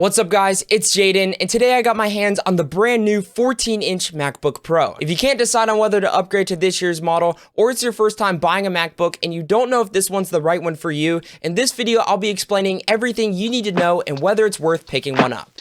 What's up guys, it's Jaden, and today I got my hands on the brand new 14-inch MacBook Pro. If you can't decide on whether to upgrade to this year's model, or it's your first time buying a MacBook and you don't know if this one's the right one for you, in this video I'll be explaining everything you need to know and whether it's worth picking one up.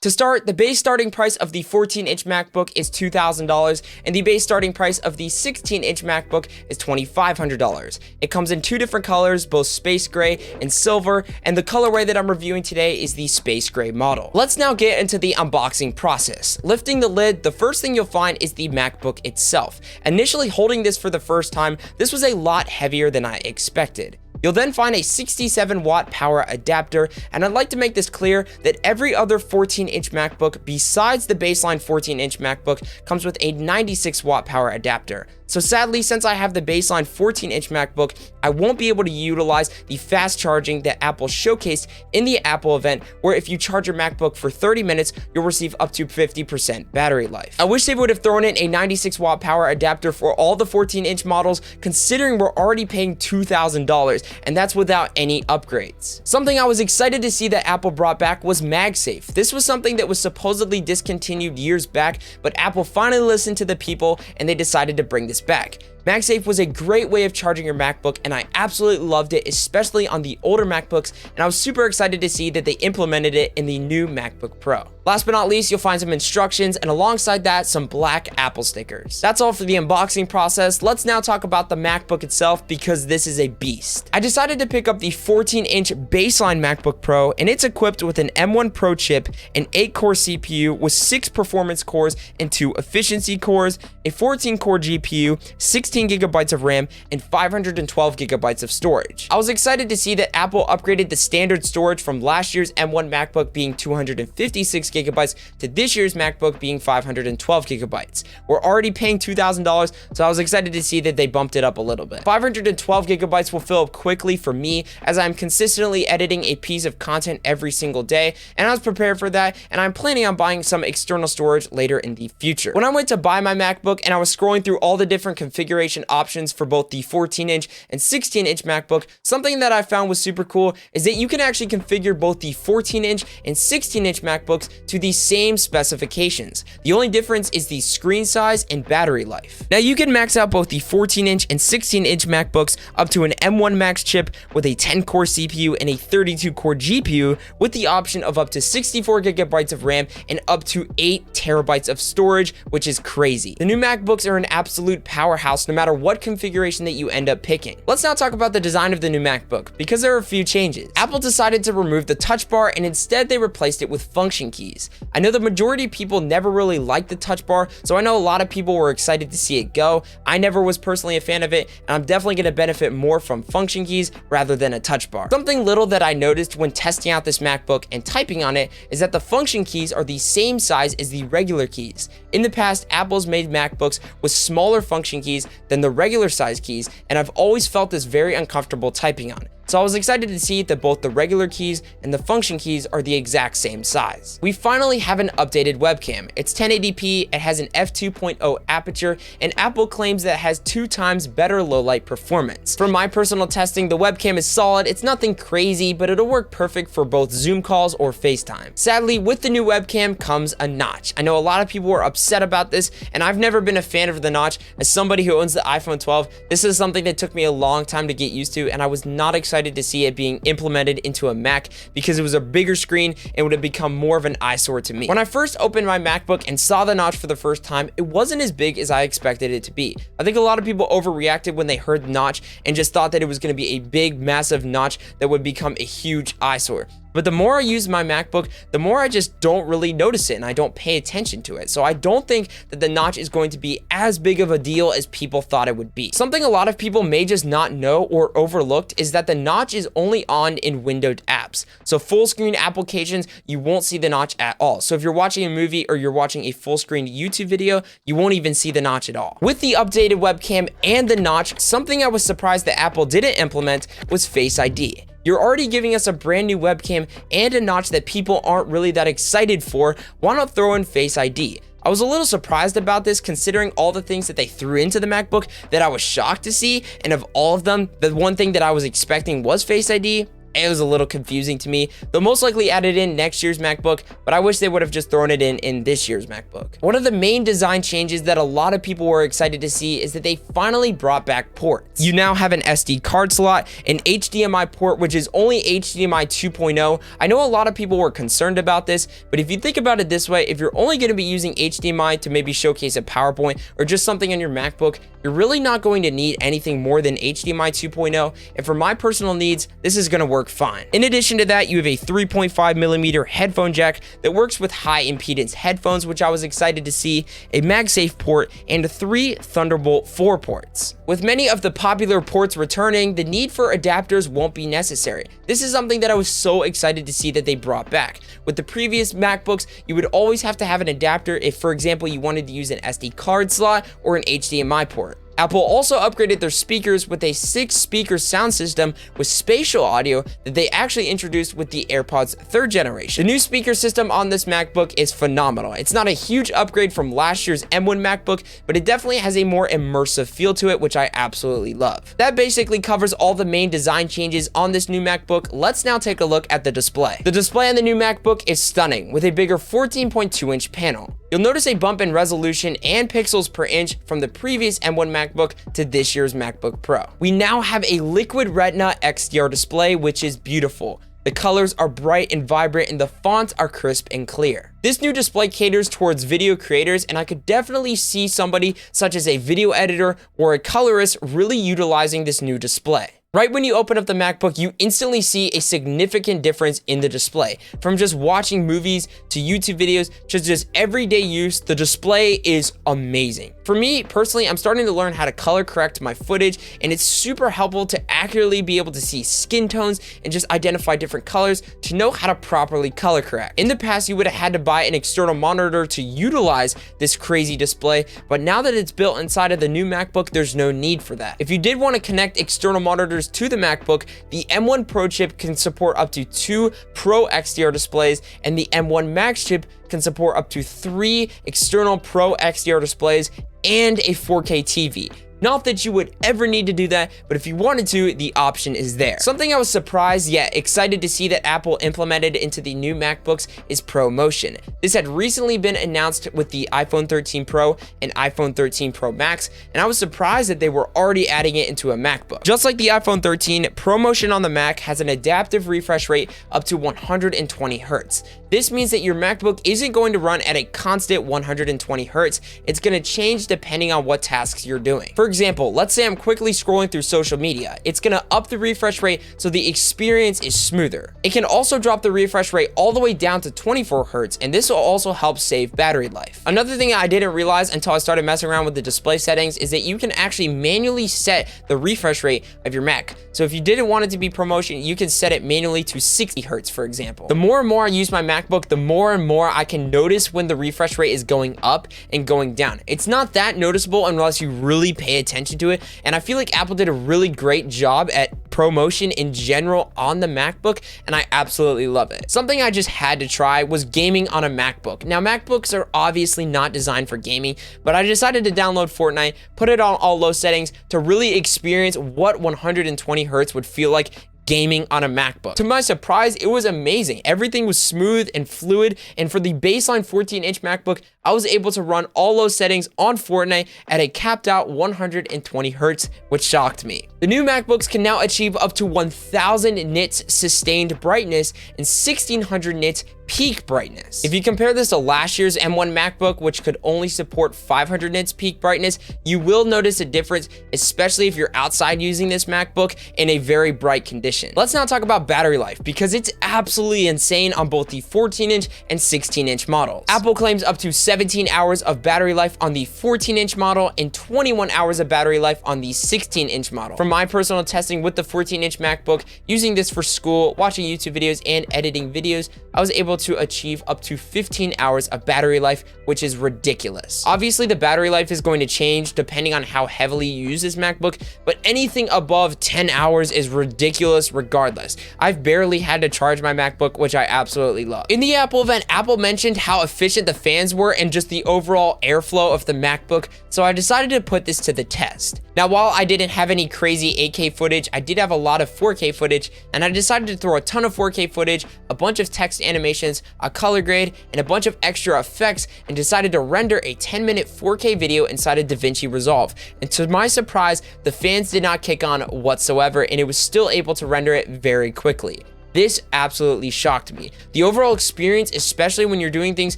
To start, the base starting price of the 14-inch MacBook is $2,000, and the base starting price of the 16-inch MacBook is $2,500. It comes in two different colors, both space gray and silver, and the colorway that I'm reviewing today is the space gray model. Let's now get into the unboxing process. Lifting the lid, the first thing you'll find is the MacBook itself. Initially holding this for the first time, this was a lot heavier than I expected. You'll then find a 67-watt power adapter, and I'd like to make this clear that every other 14-inch MacBook besides the baseline 14-inch MacBook comes with a 96-watt power adapter. So sadly, since I have the baseline 14-inch MacBook, I won't be able to utilize the fast charging that Apple showcased in the Apple event, where if you charge your MacBook for 30 minutes, you'll receive up to 50% battery life. I wish they would have thrown in a 96-watt power adapter for all the 14-inch models, considering we're already paying $2,000, and that's without any upgrades. Something I was excited to see that Apple brought back was MagSafe. This was something that was supposedly discontinued years back, but Apple finally listened to the people and they decided to bring this back. MagSafe was a great way of charging your MacBook, and I absolutely loved it, especially on the older MacBooks, and I was super excited to see that they implemented it in the new MacBook Pro. Last but not least, you'll find some instructions, and alongside that, some black Apple stickers. That's all for the unboxing process. Let's now talk about the MacBook itself, because this is a beast. I decided to pick up the 14-inch baseline MacBook Pro, and it's equipped with an M1 Pro chip, an 8-core CPU with 6 performance cores and 2 efficiency cores, a 14-core GPU, 16 gigabytes of RAM, and 512 gigabytes of storage. I was excited to see that Apple upgraded the standard storage from last year's M1 MacBook being 256 gigabytes to this year's MacBook being 512 gigabytes. We're already paying $2,000, so I was excited to see that they bumped it up a little bit. 512 gigabytes will fill up quickly for me, as I'm consistently editing a piece of content every single day, and I was prepared for that, and I'm planning on buying some external storage later in the future. When I went to buy my MacBook and I was scrolling through all the different configurations options for both the 14-inch and 16-inch MacBook, something that I found was super cool is that you can actually configure both the 14-inch and 16-inch MacBooks to the same specifications. The only difference is the screen size and battery life. Now you can max out both the 14-inch and 16-inch MacBooks up to an M1 Max chip with a 10-core CPU and a 32-core GPU, with the option of up to 64 gigabytes of RAM and up to 8 terabytes of storage, which is crazy. The new MacBooks are an absolute powerhouse no matter what configuration that you end up picking. Let's now talk about the design of the new MacBook, because there are a few changes. Apple decided to remove the touch bar, and instead they replaced it with function keys. I know the majority of people never really liked the touch bar, so I know a lot of people were excited to see it go. I never was personally a fan of it, and I'm definitely going to benefit more from function keys rather than a touch bar. Something little that I noticed when testing out this MacBook and typing on it is that the function keys are the same size as the regular keys. In the past, Apple's made MacBooks with smaller function keys than the regular size keys, and I've always felt this very uncomfortable typing on it. So I was excited to see that both the regular keys and the function keys are the exact same size. We finally have an updated webcam. It's 1080p, it has an f2.0 aperture, and Apple claims that it has 2 times better low light performance. From my personal testing, the webcam is solid. It's nothing crazy, but it'll work perfect for both Zoom calls or FaceTime. Sadly, with the new webcam comes a notch. I know a lot of people were upset about this, and I've never been a fan of the notch. As somebody who owns the iPhone 12, this is something that took me a long time to get used to, and I was not excited to see it being implemented into a Mac, because it was a bigger screen and would have become more of an eyesore to me. When I first opened my MacBook and saw the notch for the first time, it wasn't as big as I expected it to be. I think a lot of people overreacted when they heard the notch and just thought that it was going to be a big, massive notch that would become a huge eyesore. But the more I use my MacBook, the more I just don't really notice it and I don't pay attention to it. So I don't think that the notch is going to be as big of a deal as people thought it would be. Something a lot of people may just not know or overlooked is that the notch is only on in windowed apps. So full screen applications, you won't see the notch at all. So if you're watching a movie or you're watching a full screen YouTube video, you won't even see the notch at all. With the updated webcam and the notch, something I was surprised that Apple didn't implement was Face ID. You're already giving us a brand new webcam and a notch that people aren't really that excited for. Why not throw in Face ID? I was a little surprised about this considering all the things that they threw into the MacBook that I was shocked to see, and of all of them, the one thing that I was expecting was Face ID. It was a little confusing to me. They'll most likely add it in next year's MacBook, but I wish they would have just thrown it in this year's MacBook. One of the main design changes that a lot of people were excited to see is that they finally brought back ports. You now have an SD card slot, an HDMI port, which is only HDMI 2.0. I know a lot of people were concerned about this, but if you think about it this way, if you're only going to be using HDMI to maybe showcase a PowerPoint or just something on your MacBook, you're really not going to need anything more than HDMI 2.0, and for my personal needs, this is going to work fine. In addition to that, you have a 3.5mm headphone jack that works with high impedance headphones, which I was excited to see, a MagSafe port, and 3 Thunderbolt 4 ports. With many of the popular ports returning, the need for adapters won't be necessary. This is something that I was so excited to see that they brought back. With the previous MacBooks, you would always have to have an adapter if, for example, you wanted to use an SD card slot or an HDMI port. Apple also upgraded their speakers with a 6-speaker sound system with spatial audio that they actually introduced with the AirPods 3rd generation. The new speaker system on this MacBook is phenomenal. It's not a huge upgrade from last year's M1 MacBook, but it definitely has a more immersive feel to it, which I absolutely love. That basically covers all the main design changes on this new MacBook. Let's now take a look at the display. The display on the new MacBook is stunning with a bigger 14.2-inch panel. You'll notice a bump in resolution and pixels per inch from the previous M1 MacBook to this year's MacBook Pro. We now have a liquid retina XDR display, which is beautiful. The colors are bright and vibrant and the fonts are crisp and clear. This new display caters towards video creators, and I could definitely see somebody such as a video editor or a colorist really utilizing this new display. Right when you open up the MacBook, you instantly see a significant difference in the display. From just watching movies to YouTube videos to just everyday use, the display is amazing. For me, personally, I'm starting to learn how to color correct my footage, and it's super helpful to accurately be able to see skin tones and just identify different colors to know how to properly color correct. In the past, you would have had to buy an external monitor to utilize this crazy display, but now that it's built inside of the new MacBook, there's no need for that. If you did want to connect external monitors to the MacBook, the M1 Pro chip can support up to 2 Pro XDR displays, and the M1 Max chip can support up to 3 external Pro XDR displays and a 4K TV. Not that you would ever need to do that, but if you wanted to, the option is there. Something I was surprised yet excited to see that Apple implemented into the new MacBooks is ProMotion. This had recently been announced with the iPhone 13 Pro and iPhone 13 Pro Max, and I was surprised that they were already adding it into a MacBook. Just like the iPhone 13, ProMotion on the Mac has an adaptive refresh rate up to 120 Hz. This means that your MacBook isn't going to run at a constant 120 Hz. It's going to change depending on what tasks you're doing. For example, let's say I'm quickly scrolling through social media. It's going to up the refresh rate so the experience is smoother. It can also drop the refresh rate all the way down to 24 Hz, and this will also help save battery life. Another thing I didn't realize until I started messing around with the display settings is that you can actually manually set the refresh rate of your Mac. So if you didn't want it to be ProMotion, you can set it manually to 60 Hz, for example. The more and more I use my MacBook, the more and more I can notice when the refresh rate is going up and going down. It's not that noticeable unless you really pay attention to it, and I feel like Apple did a really great job at ProMotion in general on the MacBook, and I absolutely love it. Something I just had to try was gaming on a MacBook. Now, MacBooks are obviously not designed for gaming, but I decided to download Fortnite, put it on all low settings to really experience what 120 Hz would feel like gaming on a MacBook. To my surprise, it was amazing. Everything was smooth and fluid, and for the baseline 14-inch MacBook, I was able to run all low settings on Fortnite at a capped out 120 Hz, which shocked me. The new MacBooks can now achieve up to 1000 nits sustained brightness and 1600 nits peak brightness. If you compare this to last year's M1 MacBook, which could only support 500 nits peak brightness, you will notice a difference, especially if you're outside using this MacBook in a very bright condition. Let's now talk about battery life, because it's absolutely insane on both the 14-inch and 16-inch models. Apple claims up to 17 hours of battery life on the 14-inch model and 21 hours of battery life on the 16-inch model. From my personal testing with the 14-inch MacBook, using this for school, watching YouTube videos, and editing videos, I was able able to achieve up to 15 hours of battery life, which is ridiculous. Obviously, the battery life is going to change depending on how heavily you use this MacBook, but anything above 10 hours is ridiculous regardless. I've barely had to charge my MacBook, which I absolutely love. In the Apple event, Apple mentioned how efficient the fans were and just the overall airflow of the MacBook, so I decided to put this to the test. Now, while I didn't have any crazy 8K footage, I did have a lot of 4K footage, and I decided to throw a ton of 4K footage, a bunch of text animations, a color grade, and a bunch of extra effects, and decided to render a 10-minute 4K video inside of DaVinci Resolve. And to my surprise, the fans did not kick on whatsoever, and it was still able to render it very quickly. This absolutely shocked me. The overall experience, especially when you're doing things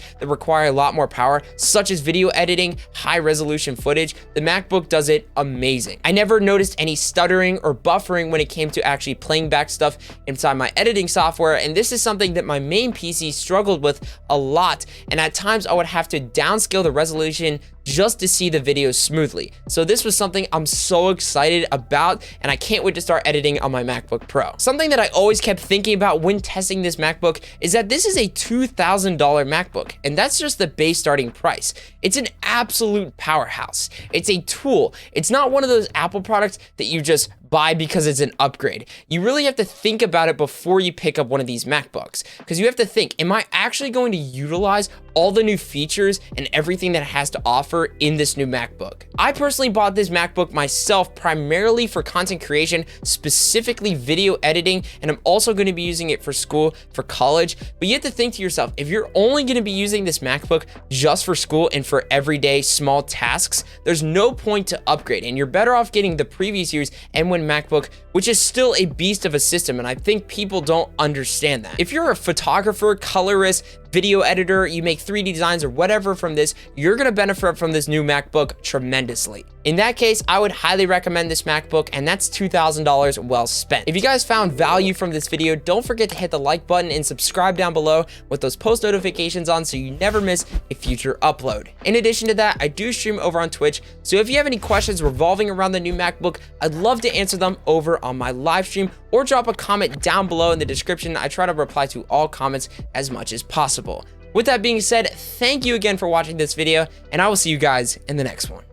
that require a lot more power, such as video editing, high resolution footage, the MacBook does it amazing. I never noticed any stuttering or buffering when it came to actually playing back stuff inside my editing software, and this is something that my main PC struggled with a lot, and at times I would have to downscale the resolution just to see the videos smoothly. So this was something I'm so excited about, and I can't wait to start editing on my MacBook Pro. Something that I always kept thinking about when testing this MacBook is that this is a $2,000 MacBook, and that's just the base starting price. It's an absolute powerhouse. It's a tool. It's not one of those Apple products that you just buy because it's an upgrade. You really have to think about it before you pick up one of these MacBooks, because you have to think, am I actually going to utilize all the new features and everything that it has to offer in this new MacBook? I personally bought this MacBook myself primarily for content creation, specifically video editing, and I'm also going to be using it for school, for college. But you have to think to yourself, if you're only going to be using this MacBook just for school and for everyday small tasks, there's no point to upgrade, and you're better off getting the previous year's M1 MacBook, which is still a beast of a system, and I think people don't understand that. If you're a photographer, colorist, video editor, you make 3D designs or whatever from this, you're gonna benefit from this new MacBook tremendously. In that case, I would highly recommend this MacBook, and that's $2,000 well spent. If you guys found value from this video, don't forget to hit the like button and subscribe down below with those post notifications on so you never miss a future upload. In addition to that, I do stream over on Twitch, so if you have any questions revolving around the new MacBook, I'd love to answer them over on my live stream, or drop a comment down below in the description. I try to reply to all comments as much as possible. With that being said, thank you again for watching this video, and I will see you guys in the next one.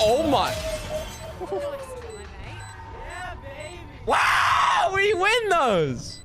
Oh my. Wow, we win those.